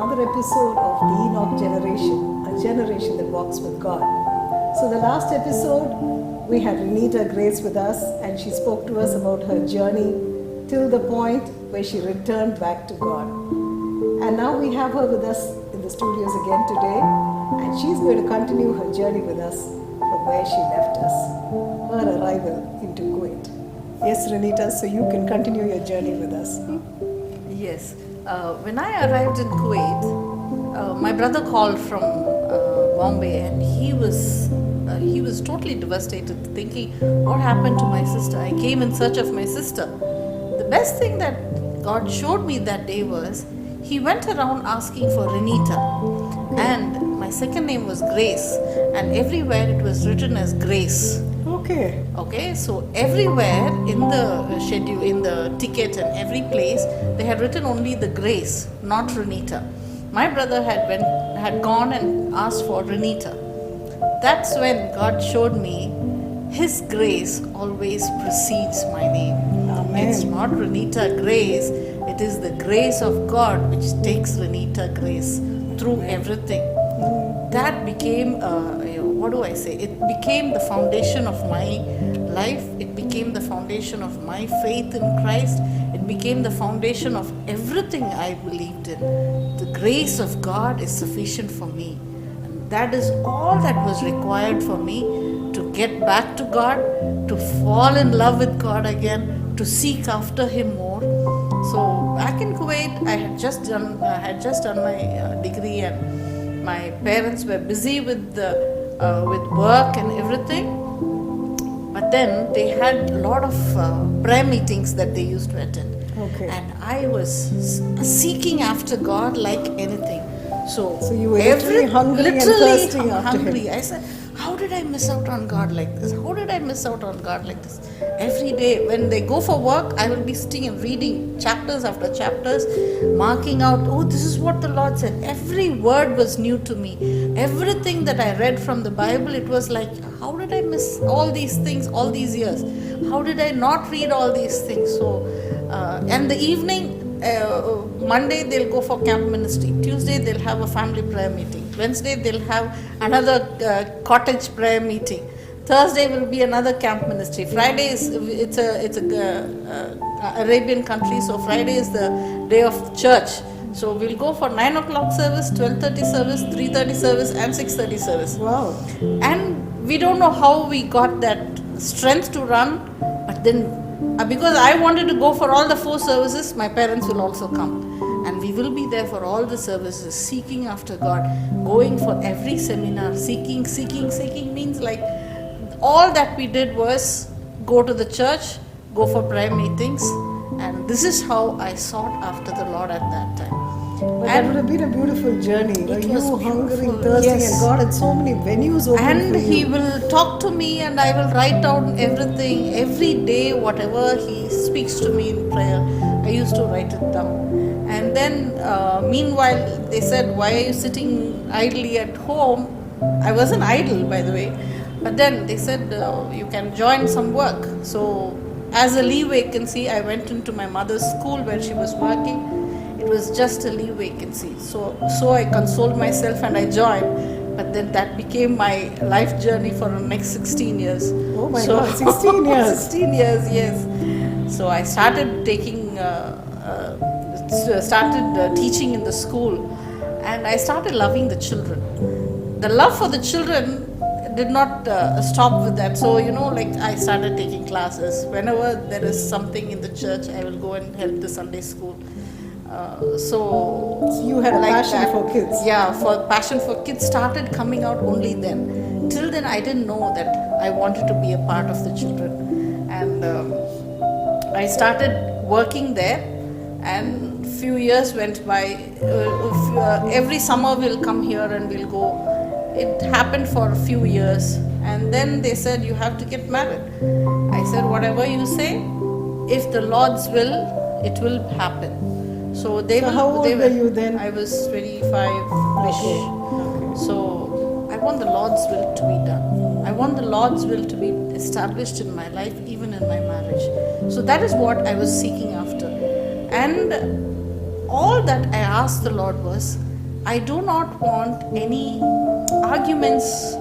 another episode of the Enoch generation, a generation that walks with God. So the last episode, we had Renita Grace with us, and she spoke to us about her journey till the point where she returned back to God. And now we have her with us in the studios again today, and she's going to continue her journey with us from where she left us, her arrival into Kuwait. Yes, Renita, so you can continue your journey with us. Yes. When I arrived in Kuwait, my brother called from Bombay, and he was totally devastated, thinking, what happened to my sister? I came in search of my sister. The best thing that God showed me that day was, he went around asking for Renita, and my second name was Grace, and everywhere it was written as Grace. Okay, so everywhere in the schedule, in the ticket and every place, they had written only the Grace, not Renita. My brother had gone and asked for Renita. That's when God showed me His grace always precedes my name. Amen. It's not Renita Grace, it is the grace of God which takes Renita Grace through everything. That became, it became the foundation of my life. It became the foundation of my faith in Christ. It became the foundation of everything I believed in. The grace of God is sufficient for me. And that is all that was required for me to get back to God, to fall in love with God again, to seek after Him more. So back in Kuwait, I had just done my degree, and my parents were busy with work and everything. But then they had a lot of prayer meetings that they used to attend. Okay. And I was seeking after God like anything. So you were literally hungry and thirsting after Him. I said, how did I miss out on God like this? How did I miss out on God like this? Every day when they go for work, I will be sitting and reading chapters after chapters, marking out, oh, this is what the Lord said. Every word was new to me. Everything that I read from the Bible, it was like, how did I miss all these things all these years? How did I not read all these things? So, and the evening, Monday they'll go for camp ministry. Tuesday they'll have a family prayer meeting. Wednesday they'll have another cottage prayer meeting. Thursday will be another camp ministry. Friday is it's a Arabian country, so Friday is the day of church. So we'll go for 9 o'clock service, 12:30 service, 3:30 service, and 6:30 service. Wow. And we don't know how we got that strength to run, but then because I wanted to go for all the 4 services, my parents will also come. And we will be there for all the services, seeking after God, going for every seminar, seeking means like all that we did was go to the church, go for prayer meetings, and this is how I sought after the Lord at that time. But that would have been a beautiful journey. It You was hungry, beautiful, thirsty, yes. and God had so many venues open And for you. He will talk to me, and I will write down everything, every day, whatever He speaks to me in prayer, I used to write it down. And then, meanwhile, they said, why are you sitting idly at home? I wasn't idle, by the way. But then they said, you can join some work. So, as a leave vacancy, I went into my mother's school where she was working. It was just a leave vacancy. So I consoled myself and I joined. But then that became my life journey for the next 16 years. Oh my God, 16 years. 16 years, yes. So I started teaching in the school, and I started loving the children. The love for the children did not stop with that. So, I started taking classes. Whenever there is something in the church, I will go and help the Sunday school. So you had a passion for kids. Yeah, passion for kids started coming out only then. Till then, I didn't know that I wanted to be a part of the children. And I started working there, and few years went by. Every summer we'll come here and we'll go. It happened for a few years, and then they said, you have to get married. I said, whatever you say, if the Lord's will, it will happen. So how old were you then? I was 25-ish. Okay. So I want the Lord's will to be done. I want the Lord's will to be established in my life, even in my marriage. So that is what I was seeking after. And all that I asked the Lord was, I do not want any arguments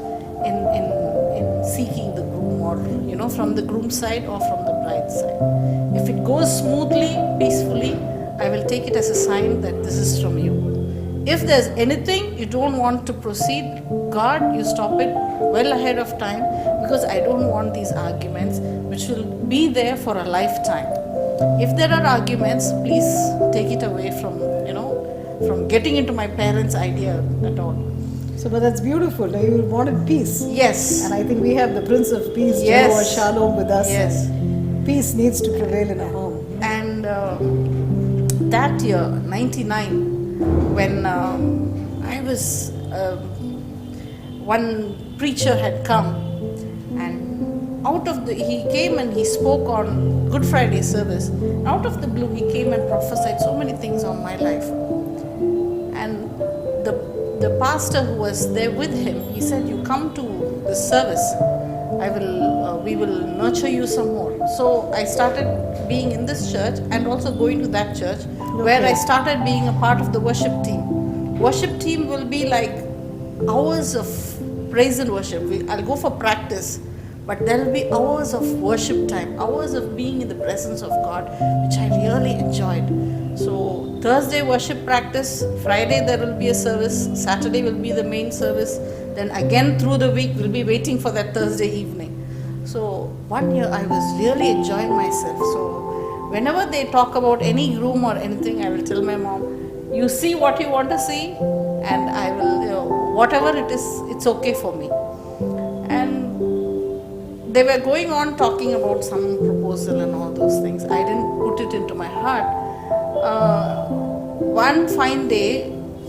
in seeking the groom, or from the groom side or from the bride side. If it goes smoothly, peacefully, I will take it as a sign that this is from you. If there's anything you don't want to proceed, God, you stop it well ahead of time, because I don't want these arguments which will be there for a lifetime. If there are arguments, please take it away from getting into my parents' idea at all. So, but that's beautiful. Now, you wanted peace. Yes. And I think we have the Prince of Peace, Yes. Jehovah Shalom, with us. Yes. Peace needs to prevail in a home. And that year, 99, when I was, one preacher had come, and he came and he spoke on Good Friday service. Out of the blue, he came and prophesied so many things on my life. And the pastor who was there with him, he said, "You come to this service, we will nurture you some more." So I started being in this church and also going to that church, where I started being a part of the worship team. Worship team will be like hours of praise and worship. I'll go for practice, but there will be hours of worship time, hours of being in the presence of God, which I really enjoyed. So Thursday worship practice, Friday there will be a service, Saturday will be the main service, then again through the week we'll be waiting for that Thursday evening. So one year I was really enjoying myself. So whenever they talk about any groom or anything, I will tell my mom, "You see what you want to see, and I will, whatever it is, it's okay for me." And they were going on talking about some proposal and all those things. I didn't put it into my heart. One fine day,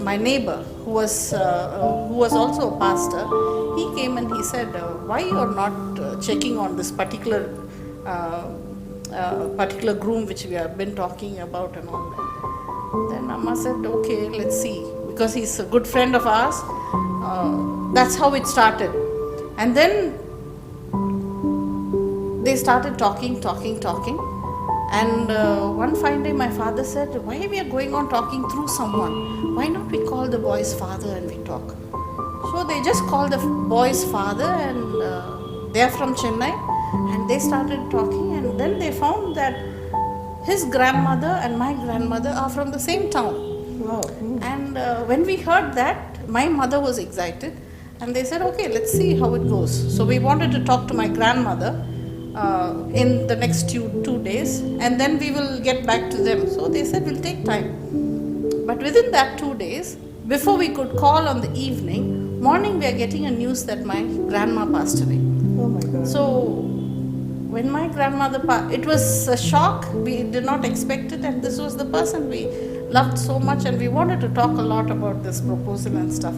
my neighbor, who was also a pastor, he came and he said, "Why you are not checking on this particular groom which we have been talking about and all that?" Then Amma said, "Okay, let's see," because he's a good friend of ours. That's how it started. And then they started talking. And one fine day my father said, "Why we are going on talking through someone? Why not we call the boy's father and we talk?" So they just called the boy's father, and they are from Chennai, and they started talking, and then they found that his grandmother and my grandmother are from the same town. Wow. And when we heard that, my mother was excited, and they said, "Okay, let's see how it goes." So we wanted to talk to my grandmother in the next 2 days, and then we will get back to them. So they said, "We'll take time." But within that 2 days, before we could call on the evening, morning we are getting a news that my grandma passed away. Oh my God. So when my grandmother passed, it was a shock. We did not expect it, and this was the person we loved so much, and we wanted to talk a lot about this proposal and stuff.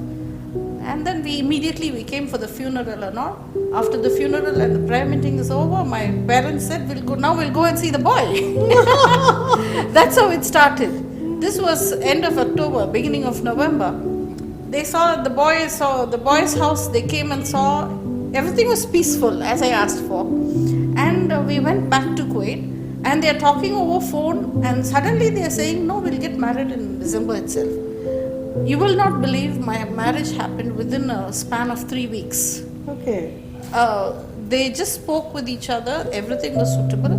And then we came for the funeral and all. After the funeral and the prayer meeting is over, my parents said, we'll go and see the boy." That's how it started. This was end of October, beginning of November. They saw the boy's house. They came and saw everything was peaceful as I asked for. And we went back to Kuwait, and they are talking over phone, and suddenly they are saying, "No, we'll get married in December itself." You will not believe, my marriage happened within a span of 3 weeks. Okay. They just spoke with each other, everything was suitable,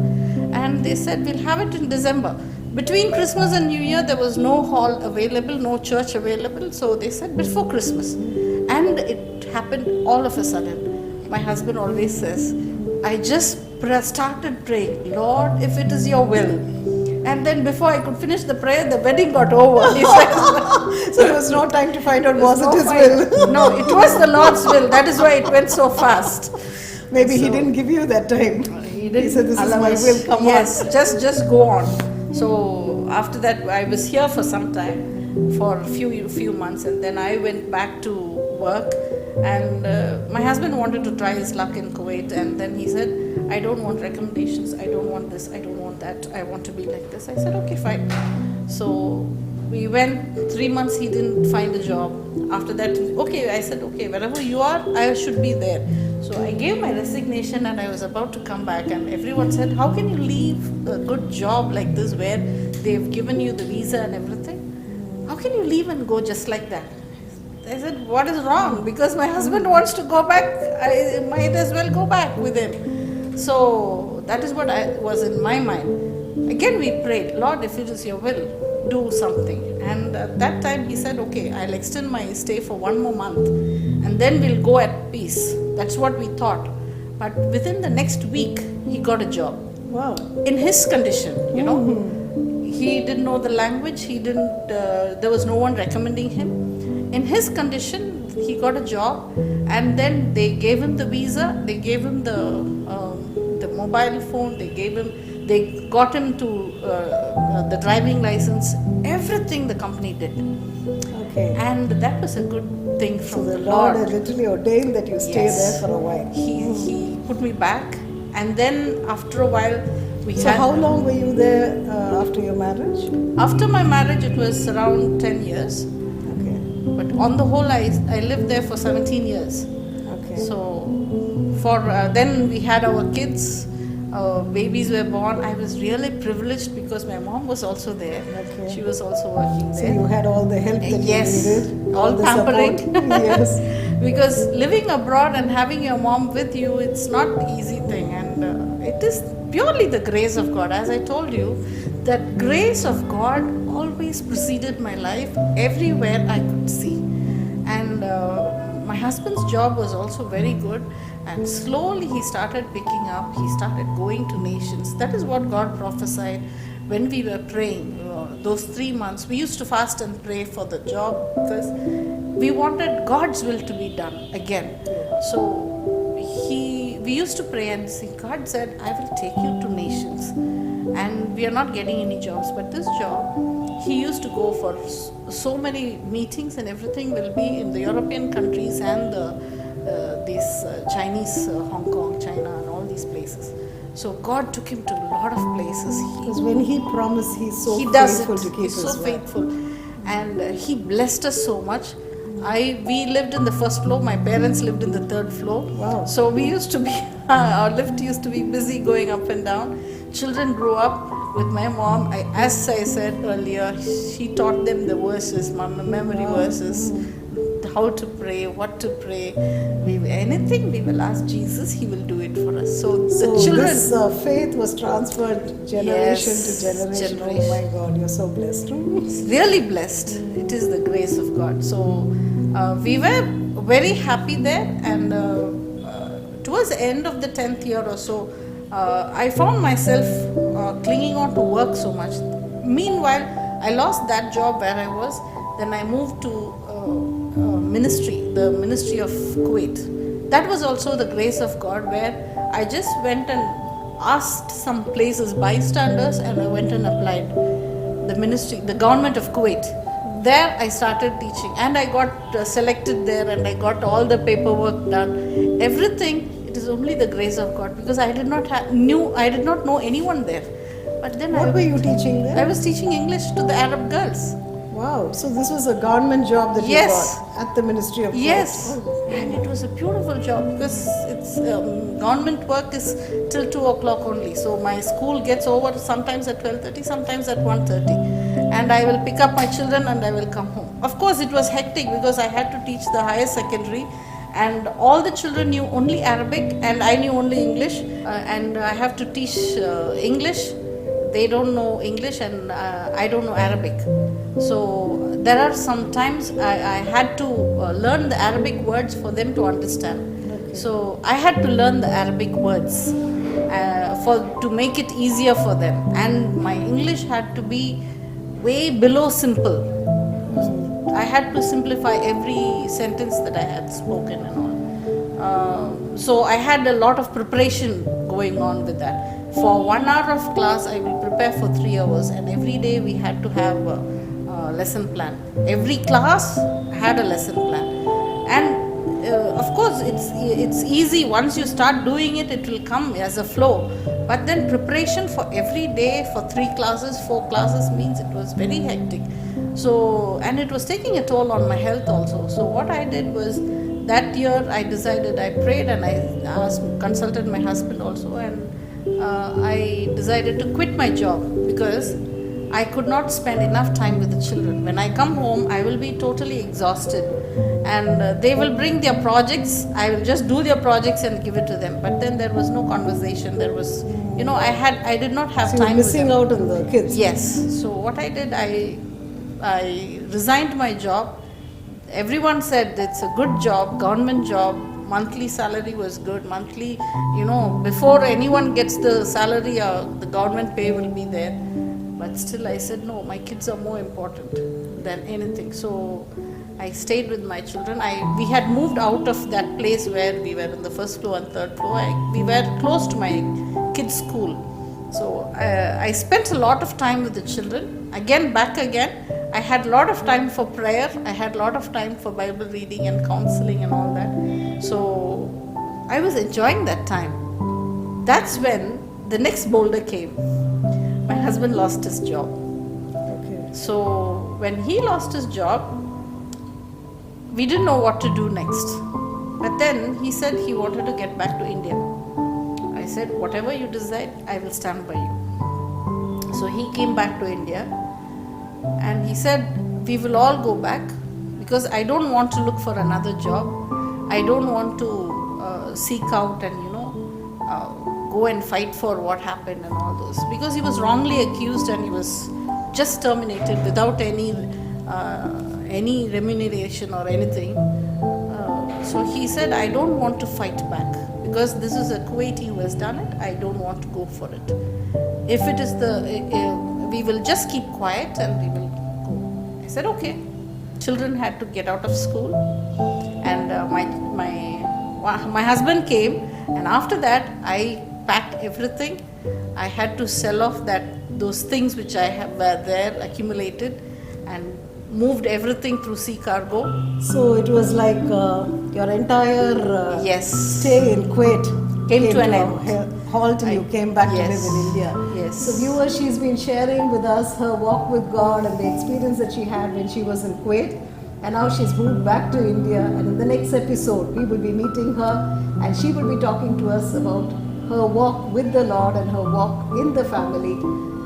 and they said, "We'll have it in December." Between Christmas and New Year, there was no hall available, no church available, so they said before Christmas. And it happened all of a sudden. My husband always says, "I just started praying, Lord, if it is your will." And then before I could finish the prayer, the wedding got over. He said, So there was no time to find out was it his will. No, it was the Lord's will. That is why it went so fast. Maybe he didn't give you that time. He didn't said, "This is my us. will, come yes, on." just go on. So after that, I was here for some time, for a few months, and then I went back to work. And my husband wanted to try his luck in Kuwait, and then he said, "I don't want recommendations, I don't want this, I don't want that, I want to be like this." I said, "Okay, fine." So we went 3 months, he didn't find a job. After that, okay, I said, "Okay, wherever you are, I should be there." So I gave my resignation, and I was about to come back, and everyone said, "How can you leave a good job like this where they've given you the visa and everything? how can you leave and go just like that? I said, what is wrong? Because my husband wants to go back, I might as well go back with him. So that is what was in my mind. Again we prayed, Lord, if it is your will, do something. And at that time he said, okay, I'll extend my stay for 1 more month and then we'll go at peace. That's what we thought. But within the next week, he got a job. Wow. In his condition, you know. He didn't know the language, there was no one recommending him. In his condition, he got a job, and then they gave him the visa, they gave him the mobile phone, they got him to the driving license, everything the company did. Okay. And that was a good thing So from the the Lord Lord. had literally ordained that you stay Yes. there for a while. He put me back, and then after a while we So had. how long were you there after your marriage? After my marriage, it was around 10 years. Okay. But on the whole, I lived there for 17 years. Okay. So for then we had our kids, our babies were born. I was really privileged because my mom was also there. Okay. She was also working So there. you had all the help that Yes, you needed, all the pampering. support. Yes. Because living abroad and having your mom with you, it's not easy thing, and it is purely the grace of God. As I told you, that grace of God always preceded my life everywhere I could see. And my husband's job was also very good, and slowly he started picking up, he started going to nations. That is what God prophesied when we were praying. Those 3 months, we used to fast and pray for the job because we wanted God's will to be done again. So we used to pray and see, God said, I will take you to nations. And we are not getting any jobs, but this job, he used to go for so many meetings, and everything will be in the European countries and these Chinese, Hong Kong, China, and all these places. So God took him to a lot of places. Because when he promised, he's so He does faithful it. to keep He's his so word. faithful, and he blessed us so much. We lived in the first floor. My parents lived in the third floor. Wow. So we used to be our lift used to be busy going up and down. Children grew up with my mom. As I said earlier, she taught them the verses, memory verses, how to pray, what to pray. Anything we will ask Jesus, he will do it for us. So the children. This faith was transferred generation Yes, to generation. generation. Oh my God, you're so blessed. Really blessed. It is the grace of God. So we were very happy there, and towards the end of the 10th year or so, I found myself clinging on to work so much. Meanwhile, I lost that job where I was. Then I moved to ministry, the ministry of Kuwait. That was also the grace of God, where I just went and asked some places, bystanders, and I went and applied the ministry, the government of Kuwait. There I started teaching, and I got selected there, and I got all the paperwork done. Everything, it is only the grace of God, because I did not know anyone there. But then What were you teaching I there? was teaching English to the Arab girls. Wow. So this was a government job that Yes. you got at the Ministry of Yes, Works. and it was a beautiful job because it's government work is till 2 o'clock only. So my school gets over sometimes at 12:30, sometimes at 1:30, and I will pick up my children and I will come home. Of course, it was hectic because I had to teach the higher secondary, and all the children knew only Arabic and I knew only English, and I have to teach English. They don't know English, and I don't know Arabic. So there are some times I had to learn the Arabic words for them to understand. So I had to learn the Arabic words to make it easier for them, and my English had to be way below simple. I had to simplify every sentence that I had spoken and all. So I had a lot of preparation going on with that. For 1 hour of class, I will prepare for 3 hours, and every day we had to have a lesson plan. Every class had a lesson plan, and of course it's easy once you start doing it. It will come as a flow. But then preparation for every day for 3 classes, 4 classes means it was very hectic. So, and it was taking a toll on my health also. So what I did was, that year I decided, I prayed and I consulted my husband also, and I decided to quit my job because I could not spend enough time with the children. When I come home, I will be totally exhausted, and they will bring their projects. I will just do their projects and give it to them. But then there was no conversation. There was, I did not have So you're time. with missing them. out on the kids. Yes. So what I did, I resigned my job. Everyone said it's a good job, government job. Monthly salary was good. Monthly, before anyone gets the salary, the government pay will be there. But still, I said no. My kids are more important than anything. So I stayed with my children. We had moved out of that place where we were in the first floor and third floor. We were close to my kids' school. So I spent a lot of time with the children. Back again. I had a lot of time for prayer. I had a lot of time for Bible reading and counseling and all that. So I was enjoying that time. That's when the next boulder came. My husband lost his job. Okay. So when he lost his job, we didn't know what to do next. But then he said he wanted to get back to India. I said, whatever you decide, I will stand by you. So he came back to India and he said, we will all go back because I don't want to look for another job. I don't want to seek out and go and fight for what happened and all those, because he was wrongly accused and he was just terminated without any remuneration or anything. So he said, I don't want to fight back because this is a Kuwaiti who has done it. I don't want to go for it. If it is we will just keep quiet and we will go. I said, okay. Children had to get out of school, and my husband came, and after that I packed everything. I had to sell off those things which were there accumulated, and moved everything through sea cargo. So it was like your entire Yes. stay in Kuwait Came to an a end. halt and you came back Yes. to live in India. Yes. So viewers, she's been sharing with us her walk with God and the experience that she had when she was in Kuwait, and now she's moved back to India, and in the next episode we will be meeting her and she will be talking to us about her walk with the Lord and her walk in the family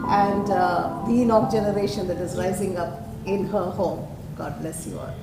and the Enoch generation that is rising up in her home. God bless you all.